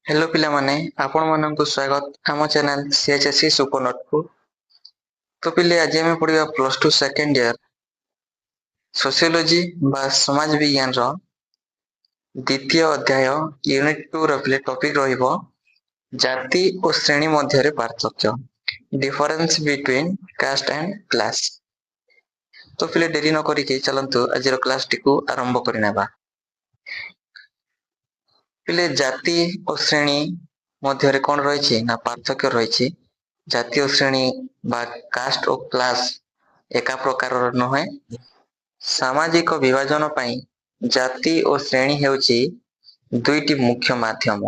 Hello पिला माने आपण माननकु स्वागत आम चैनल सीएचएससी सुपरनोट को। तो पिले आज आम पढ़िया plus two second year sociology बा समाज विज्ञान रो द्वितीय अध्याय यूनिट 2 रो पिले टॉपिक रहिबो जाति और श्रेणी मध्य रे पार्थक्य difference between caste and class. तो पिले देरी न करी के चलंतु आज रो क्लास टिकु आरंभ करिनाबा। पिले जाति और श्रेणी मध्य रे कोन रहिछि ना पार्थक्य रहिछि। जातीय श्रेणी बा कास्ट और क्लास एका प्रकार नहे। सामाजिक विभाजन पाई जाति और श्रेणी हेउछि दुईटी मुख्य माध्यम।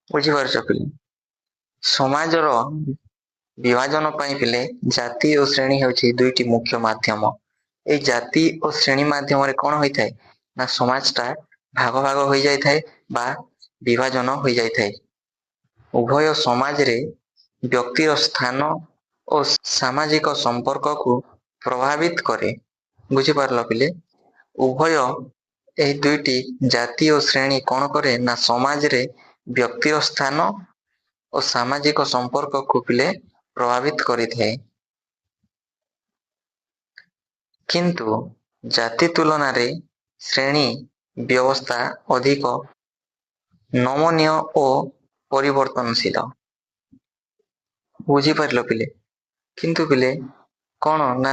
बुझी पारछ पिले समाज रो विभाजन पाई पिले जाति और श्रेणी हेउछि दुईटी मुख्य माध्यम। ए जाति और श्रेणी माध्यम रे कोन होई थाए ना समाजटा भाग भाग होई जाय थाए बा विभाजन होई जाय थाए। उभय समाज रे व्यक्तिर स्थान और सामाजिक संपर्क को प्रभावित करे। बुझी पारल पिले उभय ए दुईटी जाति और श्रेणी कोन करे ना समाज रे व्यक्तिर स्थान और सामाजिक संपर्क को पिले प्रभावित करि थाए। किंतु जाति तुलना रे श्रेणी व्यवस्था अधिक नमनीय और परिवर्तनशील। बुझी पारल पिले किंतु पिले कोन ना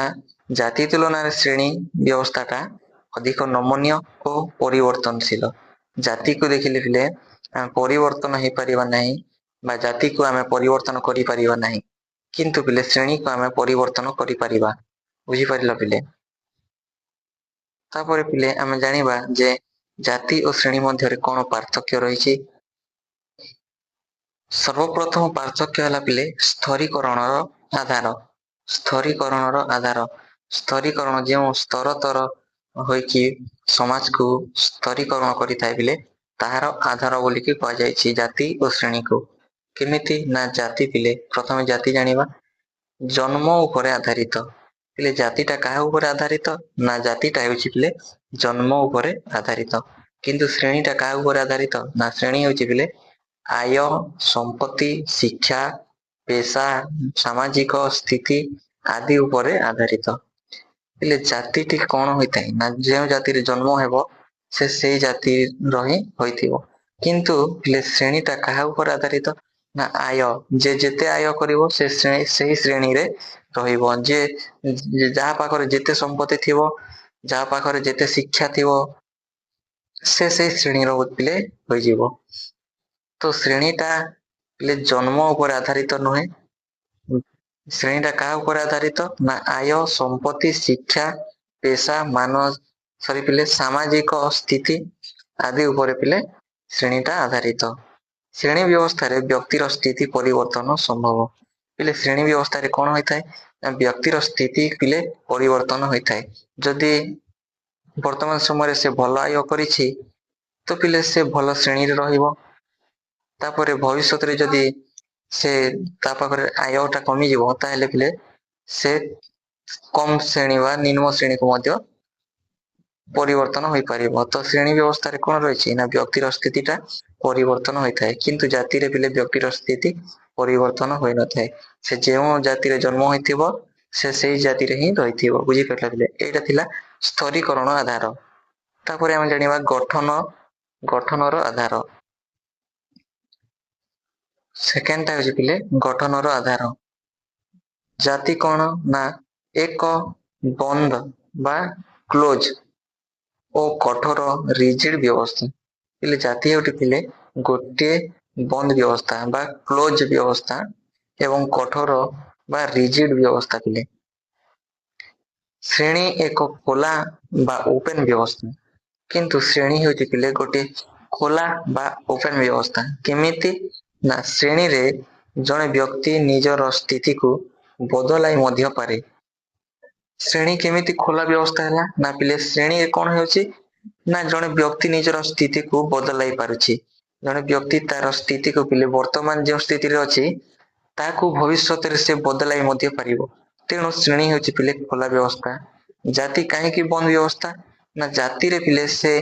जाति तुलना रे श्रेणी व्यवस्थाटा अधिक नमनीय और परिवर्तनशील। जाति को देखिले पिले परिवर्तन हे परिबा नाही बा जाति को आमे परिवर्तन करि परिबा नाही किंतु पिले श्रेणी को आमे परिवर्तन करि परिबा। बुझी पारल पिले तापरे पिले आमे जानिबा जे जाति और श्रेणी मध्य रे कोन पार्थक्य रहिछि। सर्वप्रथम पार्थक्य हला पिले स्तरीकरणर आधार। स्तरीकरणर आधार स्तरीकरण जो स्तर तर होइकि समाज को स्तरीकरण करि थाए पिले ताहार आधार बोली कि कहा जायछि जाति और श्रेणी को। केमिति ना जाति पिले प्रथम जाति जानिबा जन्म उपरे आधारित। पिले जातिटा काहा उपरे आधारित ना जातिटा हेउछि पिले जन्म उपरे आधारित। किंतु श्रेणीटा काहा उपरे आधारित ना श्रेणी हेउछि पिले आय संपत्ति शिक्षा पेशा सामाजिक स्थिति आदि उपरे आधारित। पिले जातिटी कोन होइताय ना जे जाति रे जन्म हेबो से सेही जाति रही होइथिबो। किंतु पिले श्रेणीटा काहा उपरे आधारित ना आय जे जेते आय करिवो से सेही श्रेणी रे रहिबो। जे जहा पाखरे जेते संपत्ति थिबो जहा पाखरे जेते शिक्षा थिबो से सेही श्रेणी रो पिले होई जिवो। तो श्रेणीटा पिले जन्म ऊपर आधारित नुहे। श्रेणीटा क्या ऊपर आधारित ना आय संपत्ति शिक्षा पेशा मान सरी पिले सामाजिक स्थिति आदि ऊपर पिले श्रेणीटा आधारित। श्रेणी व्यवस्था रे व्यक्तिर स्थिति परिवर्तन संभव। पिले श्रेणी व्यवस्था रे कोन होइथाय ना व्यक्तिर स्थिति पिले परिवर्तन होइथाय। जदि वर्तमान समय से भल आय करिछि तो पिले से भल श्रेणी रे रहिबो। तापरे भविष्य रे जदि से ता पाखरे आयटा कमी जीवो ताहेले पिले से कम श्रेणी बा निम्न श्रेणी को मध्य परिवर्तन होई परिबो। तो श्रेणी व्यवस्था रे कोन रहिछि ना व्यक्तिर स्थितिटा परिवर्तन होइथाय किंतु जाति रे पिले व्यक्तिर स्थिति परिवर्तन होई न थाए। से जेउ जाति रे जन्म होइथिबो से सेही जाति रे ही रहिथिबो। बुझी पारला पिले एटा थिला स्तरीकरण आधार। तापरे हम जानिबा गठनर आधार। सेकेंड टा होछि पिले गठनर आधार। जाति कोन ना एक बंद बा क्लोज ओ कठोर रिजिड व्यवस्था। पिले जाति हेउटी पिले गोटे बंद व्यवस्था बा क्लोज व्यवस्था एवं कठोर बा रिजिड व्यवस्था पिले। श्रेणी एक खोला बा ओपन व्यवस्था किंतु श्रेणी हेउटी पिले गोटे खोला बा ओपन व्यवस्था। केमिति ना श्रेणी रे जने व्यक्ति निजर स्थिति को बदलाई मध्य पारे। श्रेणी केमिति खोला व्यवस्था है ना पिले श्रेणी कोन हेउछि ना जने व्यक्ति निजर स्थिति को बदलाई पारुछि। जने व्यक्ति तार स्थिति को पिले वर्तमान जो स्थिति रे अछि ताकू भविष्यत रे से बदलाई मध्य पारिबो। तेणु श्रेणी हेउछि पिले खोला व्यवस्था। जाति काहे कि बंद व्यवस्था ना जाति रे पिले से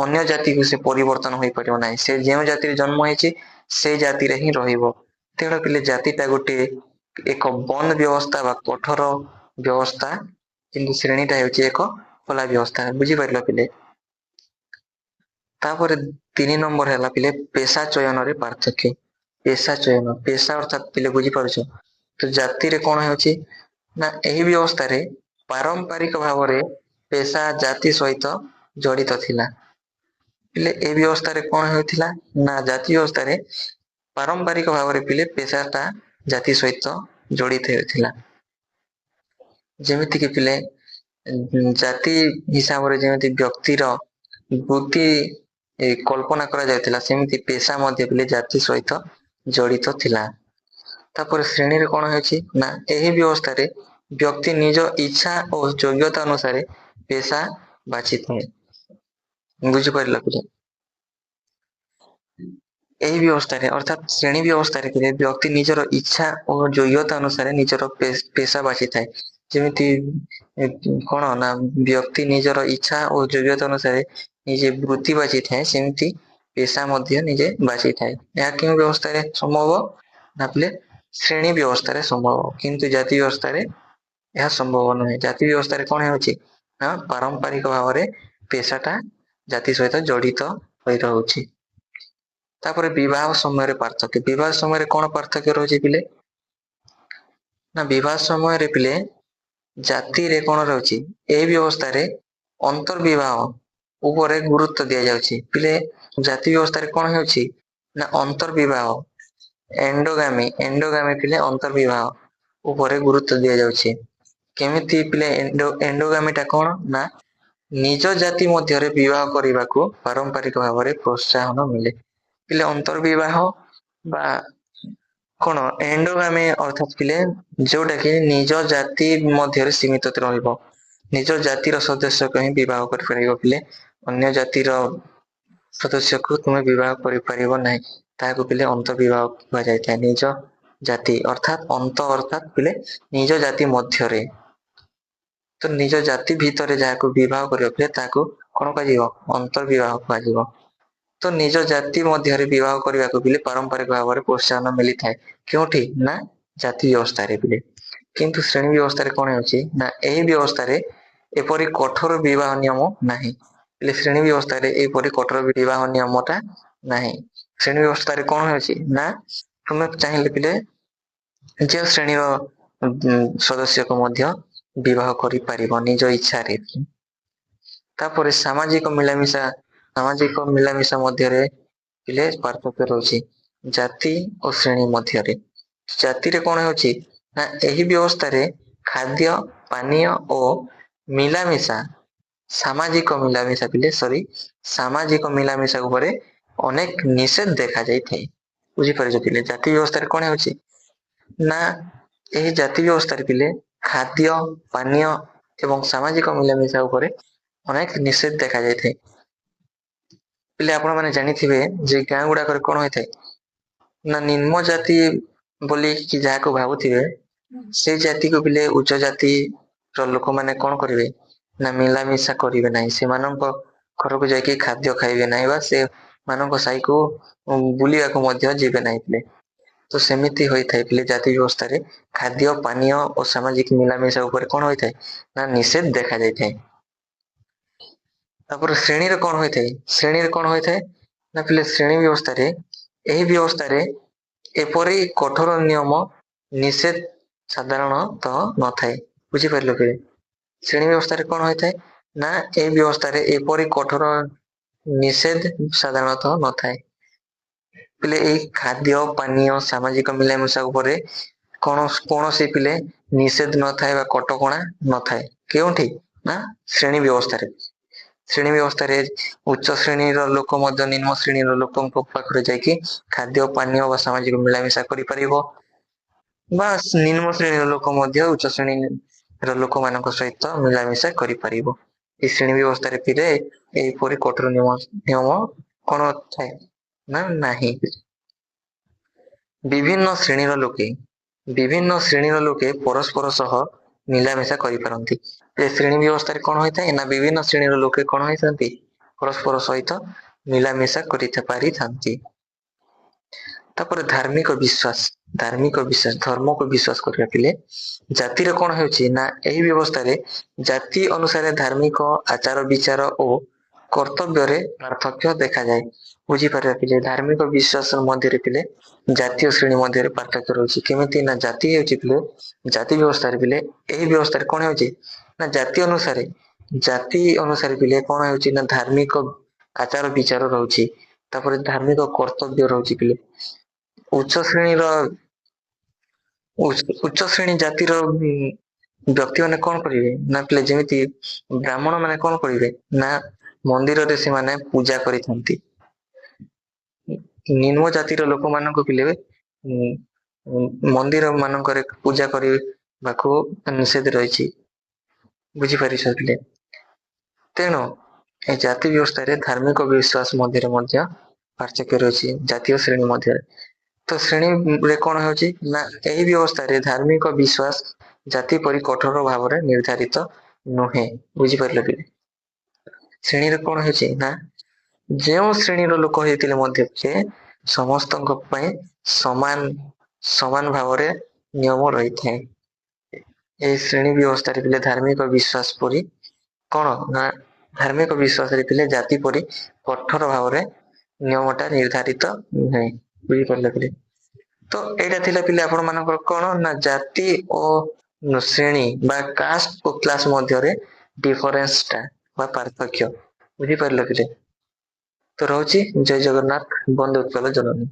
ଅନ୍ୟ ଜାତିକୁ ସେ ପରିବର୍ତ୍ତନ ହୋଇପାରିବ ନାହିଁ। ସେ ଯେଉଁ ଜାତିରେ ଜନ୍ମ ହେଇଛି ସେ ଜାତିରେ ହିଁ ରହିବ। ତେଣୁ ପିଲେ ଜାତିଟା ଗୋଟିଏ ଏକ ବନ୍ଦ ବ୍ୟବସ୍ଥା ବା କଠୋର ବ୍ୟବସ୍ଥା, କିନ୍ତୁ ଶ୍ରେଣୀଟା ହେଉଛି ଏକ ଖୋଲା ବ୍ୟବସ୍ଥା। ବୁଝିପାରିଲ ପିଲେ? ତାପରେ 3 ନମ୍ବର ହେଲା ପିଲେ ପେଶା ଚୟନରେ ପାର୍ଥକ୍ୟ। ପେଶା ଚୟନ, ପେଶା ଅର୍ଥାତ୍ ପିଲେ ବୁଝିପାରୁଛ ତ ଜାତିରେ କଣ ହେଉଛି ନା ଏହି ବ୍ୟବସ୍ଥାରେ ପାରମ୍ପରିକ ଭାବରେ ପେଶା ଜାତି ସହିତ ଜଡ଼ିତ ଥିଲା। ପିଲେ ଏ ବ୍ୟବସ୍ଥାରେ କଣ ହେଉଥିଲା ନା ଜାତି ବ୍ୟବସ୍ଥାରେ ପାରମ୍ପରିକ ଭାବରେ ପିଲେ ପେଶାଟା ଜାତି ସହିତ ଜଡ଼ିତ ହେଉଥିଲା। ଯେମିତିକି ପିଲେ ଜାତି ହିସାବରେ ଯେମିତି ବ୍ୟକ୍ତିର ବୃତ୍ତି କଳ୍ପନା କରାଯାଉଥିଲା, ସେମିତି ପେଶା ମଧ୍ୟ ପିଲେ ଜାତି ସହିତ ଜଡ଼ିତ ଥିଲା। ତାପରେ ଶ୍ରେଣୀରେ କଣ ହେଉଛି ନା ଏହି ବ୍ୟବସ୍ଥାରେ ବ୍ୟକ୍ତି ନିଜ ଇଚ୍ଛା ଓ ଯୋଗ୍ୟତା ଅନୁସାରେ ପେଶା ବାଛିଥାଏ। ବୁଝିପାରିଲ ପିଲେ? ଏହି ବ୍ୟବସ୍ଥାରେ ଅର୍ଥାତ୍ ଶ୍ରେଣୀ ବ୍ୟବସ୍ଥାରେ ପିଲେ ବ୍ୟକ୍ତି ନିଜର ଇଚ୍ଛା ଓ ଯୋଗ୍ୟତା ଅନୁସାରେ ନିଜର ପେଶା ବାଛିଥାଏ। ଯେମିତି କଣ ନା ବ୍ୟକ୍ତି ନିଜର ଇଚ୍ଛା ଓ ଯୋଗ୍ୟତା ଅନୁସାରେ ନିଜେ ବୃତ୍ତି ବାଛିଥାଏ, ସେମିତି ପେଶା ମଧ୍ୟ ନିଜେ ବାଛିଥାଏ। ଏହା କେଉଁ ବ୍ୟବସ୍ଥାରେ ସମ୍ଭବ ନା ପିଲେ ଶ୍ରେଣୀ ବ୍ୟବସ୍ଥାରେ ସମ୍ଭବ, କିନ୍ତୁ ଜାତି ବ୍ୟବସ୍ଥାରେ ଏହା ସମ୍ଭବ ନୁହେଁ। ଜାତି ବ୍ୟବସ୍ଥାରେ କଣ ହେଉଛି ନା ପାରମ୍ପରିକ ଭାବରେ ପେଶାଟା ଜାତି ସହିତ ଜଡ଼ିତ ହୋଇ ରହୁଛି। ତାପରେ ବିବାହ ସମୟରେ ପାର୍ଥକ୍ୟ। ବିବାହ ସମୟରେ କଣ ପାର୍ଥକ୍ୟ ରହୁଛି ପିଲେ ନା ବିବାହ ସମୟରେ ପିଲେ ଜାତିରେ କଣ ରହୁଛି, ଏହି ବ୍ୟବସ୍ଥାରେ ଅନ୍ତର୍ବିବାହ ଉପରେ ଗୁରୁତ୍ୱ ଦିଆଯାଉଛି। ପିଲେ ଜାତି ବ୍ୟବସ୍ଥାରେ କଣ ହେଉଛି ନା ଅନ୍ତର୍ବିବାହ ଏଣ୍ଡୋଗାମୀ ପିଲେ ଅନ୍ତର୍ବିବାହ ଉପରେ ଗୁରୁତ୍ୱ ଦିଆଯାଉଛି। କେମିତି ପିଲେ ଏଣ୍ଡୋଗାମୀଟା କଣ ନା ନିଜ ଜାତି ମଧ୍ୟରେ ବିବାହ କରିବାକୁ ପାରମ୍ପରିକ ଭାବରେ ପ୍ରୋତ୍ସାହନ ମିଳେ। ପିଲେ ଅନ୍ତର୍ବିବାହ ବା କଣ ଏଣ୍ଡୋଗାମୀ ଅର୍ଥାତ୍ ପିଲେ ଯୋଉଟା କି ନିଜ ଜାତି ମଧ୍ୟରେ ସୀମିତ ରହିବ। ନିଜ ଜାତିର ସଦସ୍ୟକୁ ହିଁ ବିବାହ କରିପାରିବ। ପିଲେ ଅନ୍ୟ ଜାତିର ସଦସ୍ୟକୁ ତୁମେ ବିବାହ କରିପାରିବ ନାହିଁ, ତାହାକୁ ପିଲେ ଅନ୍ତର୍ବିବାହ କୁହାଯାଇଥାଏ। ନିଜ ଜାତି ଅର୍ଥାତ୍ ପିଲେ ନିଜ ଜାତି ମଧ୍ୟରେ, ତ ନିଜ ଜାତି ଭିତରେ ଯାହାକୁ ବିବାହ କରିବ ପିଲେ ତାହାକୁ କଣ କୁହାଯିବ ଅନ୍ତର୍ବିବାହ କୁହାଯିବ। ତ ନିଜ ଜାତି ମଧ୍ୟରେ ବିବାହ କରିବାକୁ ପିଲେ ପାରମ୍ପରିକ ଭାବରେ ପ୍ରୋତ୍ସାହନ ମିଳିଥାଏ। କେଉଁଠି ନା ଜାତି ବ୍ୟବସ୍ଥାରେ ପିଲେ। କିନ୍ତୁ ଶ୍ରେଣୀ ବ୍ୟବସ୍ଥାରେ କଣ ହେଉଛି ନା ଏହି ବ୍ୟବସ୍ଥାରେ ଏପରି କଠୋର ବିବାହ ନିୟମ ନାହିଁ। ହେଲେ ଶ୍ରେଣୀ ବ୍ୟବସ୍ଥାରେ ଏପରି କଠୋର ବିବାହ ନିୟମଟା ନାହିଁ। ଶ୍ରେଣୀ ବ୍ୟବସ୍ଥାରେ କଣ ହେଉଛି ନା ତୁମେ ଚାହିଁଲେ ପିଲେ ଯେଉଁ ଶ୍ରେଣୀର ସଦସ୍ୟକୁ ମଧ୍ୟ ବିବାହ କରିପାରିବ ନିଜ ଇଚ୍ଛାରେ। ତାପରେ ସାମାଜିକ ମିଳାମିଶା ମଧ୍ୟରେ ପିଲେ ପାର୍ଥକ୍ୟ ରହୁଛି ଜାତି ଓ ଶ୍ରେଣୀ ମଧ୍ୟରେ। ଜାତିରେ କଣ ହେଉଛି ନା ଏହି ବ୍ୟବସ୍ଥାରେ ଖାଦ୍ୟ ପାନୀୟ ଓ ମିଳାମିଶା ସାମାଜିକ ମିଳାମିଶା ଉପରେ ଅନେକ ନିଷେଧ ଦେଖାଯାଇଥାଏ। ବୁଝିପାରୁଛ ପିଲେ? ଜାତି ବ୍ୟବସ୍ଥାରେ କଣ ହେଉଛି ନା ଏହି ଜାତି ବ୍ୟବସ୍ଥାରେ ପିଲେ ଖାଦ୍ୟ ପାନୀୟ ଏବଂ ସାମାଜିକ ମିଳାମିଶା ଉପରେ ଅନେକ ନିଷେଧ ଦେଖାଯାଇଥାଏ। ପିଲେ ଆପଣ ମାନେ ଜାଣିଥିବେ ଯେ ଗାଁ ଗୁଡାକରେ କଣ ହୋଇଥାଏ ନା ନିମ୍ନ ଜାତି ବୋଲି କି ଯାହାକୁ ଭାବୁଥିବେ, ସେ ଜାତିକୁ ପିଲେ ଉଚ୍ଚ ଜାତିର ଲୋକମାନେ କଣ କରିବେ ନା ମିଳାମିଶା କରିବେ ନାହିଁ। ସେମାନଙ୍କ ଘରକୁ ଯାଇକି ଖାଦ୍ୟ ଖାଇବେ ନାହିଁ ବା ସେମାନଙ୍କ ସାହିକୁ ବୁଲିବାକୁ ମଧ୍ୟ ଯିବେ ନାହିଁ ପିଲେ। ତ ସେମିତି ହୋଇଥାଏ ପିଲେ ଜାତି ବ୍ୟବସ୍ଥାରେ ଖାଦ୍ୟ ପାନୀୟ ଓ ସାମାଜିକ ମିଳାମିଶା ଉପରେ କଣ ହୋଇଥାଏ ନା ନିଷେଧ ଦେଖାଯାଇଥାଏ। ତାପରେ ଶ୍ରେଣୀରେ କଣ ହୋଇଥାଏ ନା ପିଲେ ଶ୍ରେଣୀ ବ୍ୟବସ୍ଥାରେ ଏହି ବ୍ୟବସ୍ଥାରେ ଏପରି କଠୋର ନିୟମ ନିଷେଧ ସାଧାରଣତଃ ନଥାଏ। ବୁଝିପାରିଲ ପିଲେ? ଶ୍ରେଣୀ ବ୍ୟବସ୍ଥାରେ କଣ ହୋଇଥାଏ ନା ଏହି ବ୍ୟବସ୍ଥାରେ ଏପରି କଠୋର ନିଷେଧ ସାଧାରଣତଃ ନଥାଏ। ପିଲେ ଏଇ ଖାଦ୍ୟ ପାନୀୟ ସାମାଜିକ ମିଳାମିଶା ଉପରେ କୌଣସି ପିଲେ ନିଷେଧ ନଥାଏ ବା କଟକଣା ନଥାଏ। କେଉଁଠି ନା ଶ୍ରେଣୀ ବ୍ୟବସ୍ଥାରେ। ଶ୍ରେଣୀ ବ୍ୟବସ୍ଥାରେ ଉଚ୍ଚ ଶ୍ରେଣୀର ଲୋକ ମଧ୍ୟ ନିମ୍ନ ଶ୍ରେଣୀର ଲୋକଙ୍କ ପାଖରେ ଯାଇକି ଖାଦ୍ୟ ପାନୀୟ ବା ସାମାଜିକ ମିଳାମିଶା କରିପାରିବ, ବା ନିମ୍ନ ଶ୍ରେଣୀର ଲୋକ ମଧ୍ୟ ଉଚ୍ଚ ଶ୍ରେଣୀର ଲୋକମାନଙ୍କ ସହିତ ମିଳାମିଶା କରିପାରିବ। এই ଶ୍ରେଣୀ ବ୍ୟବସ୍ଥାରେ ପିଲେ ଏହିପରି କଠୋର ନିୟମ କଣ ଥାଏ ନା ନାହିଁ। ବିଭିନ୍ନ ଶ୍ରେଣୀର ଲୋକେ ପରସ୍ପର ସହ ମିଳାମିଶା କରିପାରନ୍ତି। ଏ ଶ୍ରେଣୀ ବ୍ୟବସ୍ଥାରେ କଣ ହୋଇଥାଏ ନା ବିଭିନ୍ନ ଶ୍ରେଣୀର ଲୋକେ କଣ ହୋଇଥାନ୍ତି ପରସ୍ପର ସହିତ ମିଳାମିଶା ପାରିଥାନ୍ତି। ତାପରେ ଧାର୍ମିକ ବିଶ୍ୱାସ ଧର୍ମକୁ ବିଶ୍ୱାସ କରିବା ପିଲେ ଜାତିର କଣ ହେଉଛି ନା ଏହି ବ୍ୟବସ୍ଥାରେ ଜାତି ଅନୁସାରେ ଧାର୍ମିକ ଆଚାର ବିଚାର ଓ କର୍ତ୍ତବ୍ୟରେ ପାର୍ଥକ୍ୟ ଦେଖାଯାଏ। ବୁଝିପାରିବା ପିଲେ ଧାର୍ମିକ ବିଶ୍ୱାସ ମଧ୍ୟରେ ପିଲେ ଜାତୀୟ ଶ୍ରେଣୀ ମଧ୍ୟରେ ପାର୍ଥକ୍ୟ ରହୁଛି। କେମିତି ନା ଜାତି ହେଉଛି ପିଲେ ଜାତି ବ୍ୟବସ୍ଥାରେ ପିଲେ ଏହି ବ୍ୟବସ୍ଥାରେ କଣ ହେଉଛି ନା ଜାତି ଅନୁସାରେ ପିଲେ କଣ ହେଉଛି ନା ଧାର୍ମିକ ଆଚାର ବିଚାର ରହୁଛି। ତାପରେ ଧାର୍ମିକ କର୍ତ୍ତବ୍ୟ ରହୁଛି ପିଲେ ଉଚ୍ଚ ଶ୍ରେଣୀର ଉଚ୍ଚ ଶ୍ରେଣୀ ଜାତିର ବ୍ୟକ୍ତି ମାନେ କଣ କରିବେ ନା ପିଲେ ଯେମିତି ବ୍ରାହ୍ମଣ ମାନେ କଣ କରିବେ ନା ମନ୍ଦିରରେ ସେମାନେ ପୂଜା କରିଥାନ୍ତି। ନିମ୍ନ ଜାତିର ଲୋକମାନଙ୍କୁ ପିଲେ ମନ୍ଦିର ମାନଙ୍କରେ ପୂଜା କରିବାକୁ ନିଷେଧ ରହିଛି। ବୁଝିପାରିଛ ପିଲେ ତେଣୁ ଏ ଜାତି ବ୍ୟବସ୍ଥାରେ ଧାର୍ମିକ ବିଶ୍ୱାସ ମଧ୍ୟରେ ମଧ୍ୟ ପାର୍ଥକ୍ୟ ରହିଛି ଜାତୀୟ ଶ୍ରେଣୀ ମଧ୍ୟରେ। ତ ଶ୍ରେଣୀରେ କଣ ହେଉଛି ନା ଏହି ବ୍ୟବସ୍ଥାରେ ଧାର୍ମିକ ବିଶ୍ୱାସ ଜାତି ପରି କଠୋର ଭାବରେ ନିର୍ଦ୍ଧାରିତ ନୁହେଁ। ବୁଝିପାରିଲେ ପିଲେ ଶ୍ରେଣୀରେ କଣ ହେଉଛି ନା ଯେଉଁ ଶ୍ରେଣୀର ଲୋକ ହେଇଥିଲେ ମଧ୍ୟ ସେ ସମସ୍ତଙ୍କ ପାଇଁ ସମାନ ସମାନ ଭାବରେ ନିୟମ ରହିଥାଏ। ଏହି ଶ୍ରେଣୀ ବ୍ୟବସ୍ଥାରେ ପିଲେ ଧାର୍ମିକ ବିଶ୍ୱାସ ପରି କଣ ନା ଧାର୍ମିକ ବିଶ୍ୱାସରେ ପିଲେ ଜାତି ପରି କଠୋର ଭାବରେ ନିୟମଟା ନିର୍ଦ୍ଧାରିତ ନୁହେଁ। ବୁଝିପାରିଲେ ପିଲେ ତ ଏଇଟା ଥିଲା ପିଲେ ଆପଣ ମାନଙ୍କର କଣ ନା ଜାତି ଓ ଶ୍ରେଣୀ ବା କାଷ୍ଟ ଓ କ୍ଲାସ ମଧ୍ୟରେ ଡିଫରେନ୍ସ ଟା ବା ପାର୍ଥକ୍ୟ। ବୁଝିପାରିଲ ପିଲେ ତ ରହୁଛି ଜୟ ଜଗନ୍ନାଥ ବନ୍ଦେ ଉତ୍କଳ ଜନନୀ।